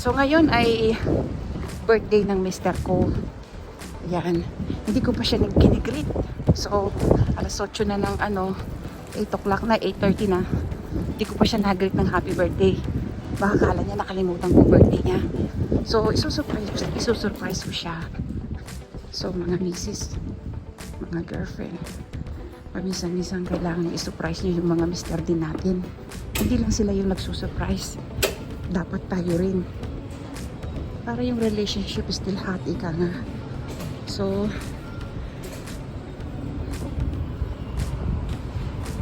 So ngayon ay birthday ng mister ko. Ayan. Hindi ko pa siya nag-greet. So alas 8 na ng 8 o'clock na, 8:30 na. Hindi ko pa siya nag-greet ng happy birthday. Baka kala niya nakalimutan ko birthday niya. So isusurprise ko siya. So mga misis, mga girlfriend, paminsan-minsan kailangan i-surprise niyo yung mga mister din natin. Hindi lang sila yung nagsusurprise. Dapat tayo rin. Para yung relationship still hot, ika nga. So,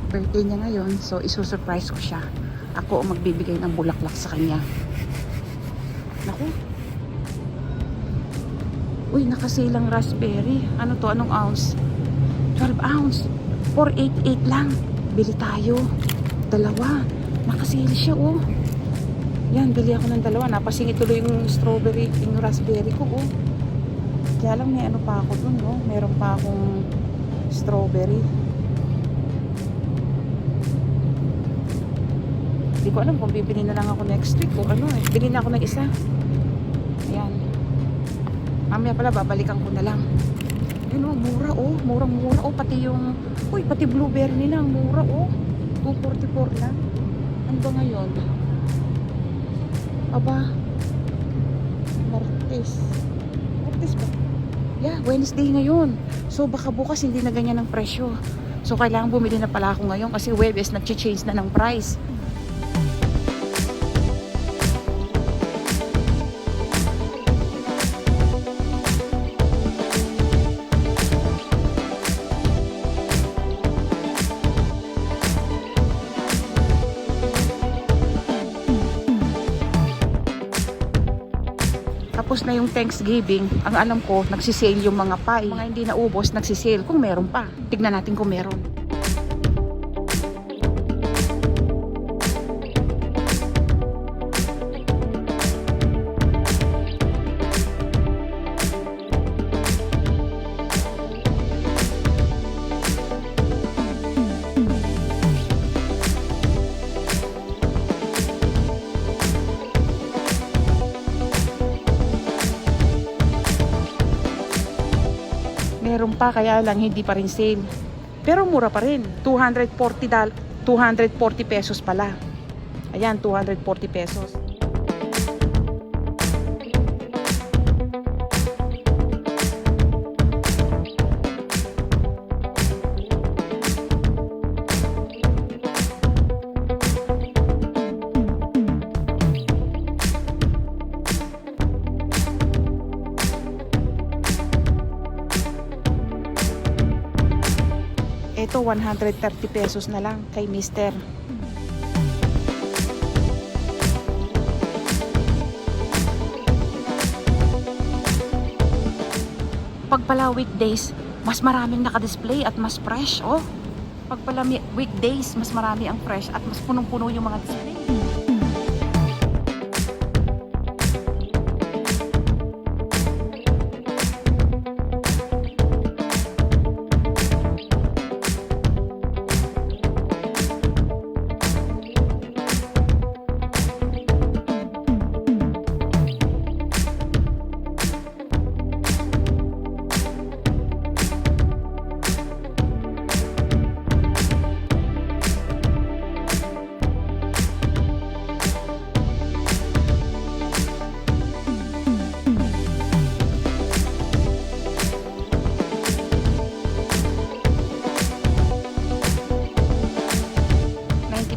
birthday niya ngayon. So, isusurprise ko siya. Ako ang magbibigay ng bulaklak sa kanya. Naku. Uy, nakasilang raspberry. Ano to? Anong ounce? 12 ounce. 488 lang. Bili tayo. Dalawa. Nakasili siya, oh. Yan, bili ako ng dalawa. Napasingit tuloy yung strawberry, yung raspberry ko, oh. Kaya lang may ano pa ako dun, no? Meron pa akong strawberry. Hindi ko alam kung bibili na lang ako next week o ano eh. Bili na ako ng isa. Ayan. Mamaya pala, babalikan ko na lang. Yun, oh, mura, oh. Murang-mura, oh. Pati yung, uy, pati blueberry nila, mura, oh. 244 lang. Ano ba ngayon? Aba, Martes ba? Yeah, Wednesday ngayon. So baka bukas hindi na ganyan ang presyo. So kailangan bumili na pala ako ngayon kasi Webes nag-change na ng price. Tapos na yung Thanksgiving, ang alam ko, nagsisale yung mga pie. Mga hindi naubos, nagsisale kung meron pa. Tignan natin kung meron. Meron pa, kaya lang hindi pa rin sale. Pero mura pa rin. 240 pesos pala. Ayan, 240 pesos. Ito 130 pesos na lang kay mister. Pag pala weekdays, mas maraming naka-display at mas fresh, oh. Pag pala weekdays, mas marami ang fresh at mas punong-puno yung mga display.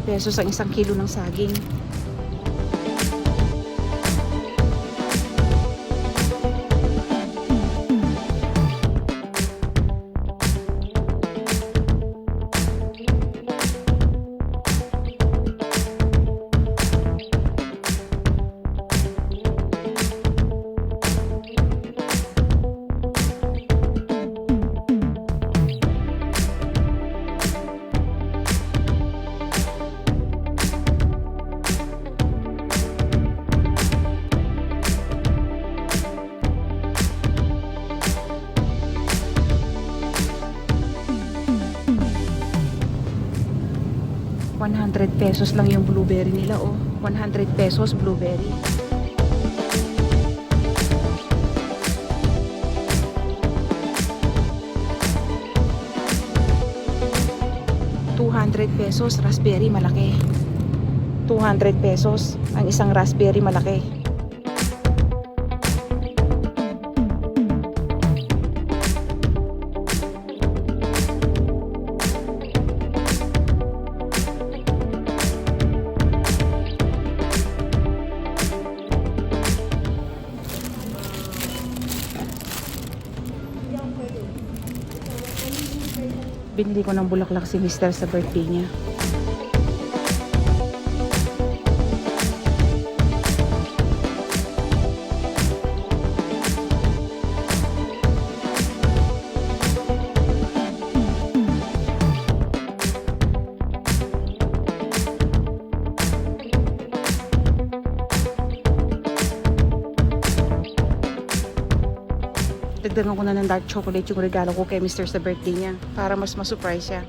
Pesos ang 1 kilo ng saging. ₱100 lang yung blueberry nila, oh. 100 pesos blueberry. 200 pesos, raspberry malaki. 200 pesos ang isang raspberry malaki. Binili ko ng bulaklak si Mister sa birthday niya. Dagdagan ko na ng dark chocolate yung regalo ko kay Mister sa birthday niya para mas ma-surprise siya.